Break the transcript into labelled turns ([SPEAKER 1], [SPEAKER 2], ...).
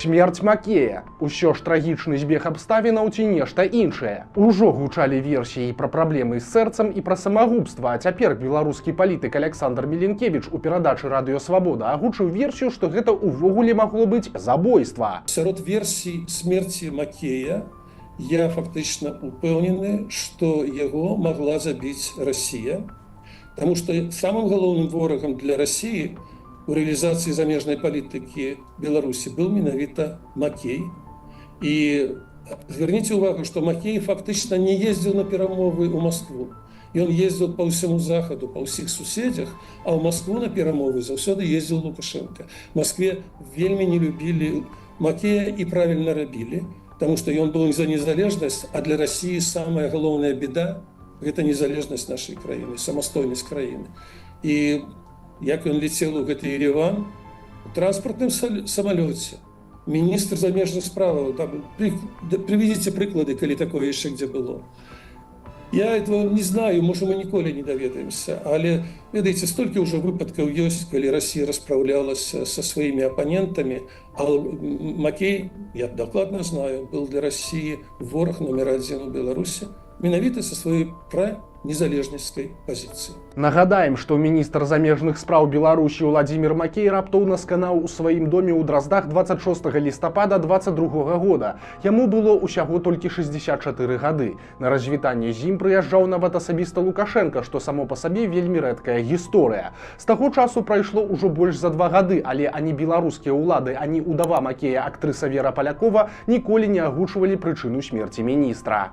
[SPEAKER 1] Смерць Макея. Усё ж трагічны збег абставінаў ці нешта іншае. Ужо гучалі версіі пра праблемы з сэрцам і пра самагубства, а цяпер беларускі палітык Александр Міленкевіч у перадачы Радыё Свабода агучыў версію, што гэта ўвогуле магло быць забойства.
[SPEAKER 2] Сярод версій смерці Макея я фактычна упэўнены, што яго магла забіць Расія, таму што самым галоўным ворагам для Расіі у реализации замежной политики Беларуси был менавіта Макей. И зверните увагу, что Макей фактично не ездил на перамовы у Москву. И он ездил по всему Заходу, по всех суседях, а в Москву на перамовы заўсёды ездил Лукашенко. В Москве вельмі не любили Макея и правильно рабили, потому что он был за незалежность, а для России самая галоўная беда – это незалежность нашей краины, самастойнасць краины. И як ён летел у гэты Ереван у транспортным самолете. Министр замежных справаў, приведите прыклады, калі такое яшчэ где было. Я этого не знаю, может, мы ніколі не даведаемся, але, ведаеце, столькі ўжо выпадкаў ёсць, калі Россия расправлялась со своими оппонентами, а Макей, я докладно знаю, был для России ворог номер 1 у Беларуси, менавіта со своей незалежніцкай пазіцыі.
[SPEAKER 1] Нагадаем, што міністр замежных спраў Беларусі Владзімір Макей раптоўна сканаў у сваім доме ў Драздах 26 лістапада 22 года. Яму было ўсяго толькі 64 гады. На развітанне з ім прыязджаў нават асабіста Лукашенка, што само па сабе вельмі рэдкая гісторыя. З таго часу прайшло ўжо больш за 2 гады, але ані беларускія ўлады, ані ўдава Макея актрыса Вера Палякова ніколі не агучвалі прычыну смерці міністра.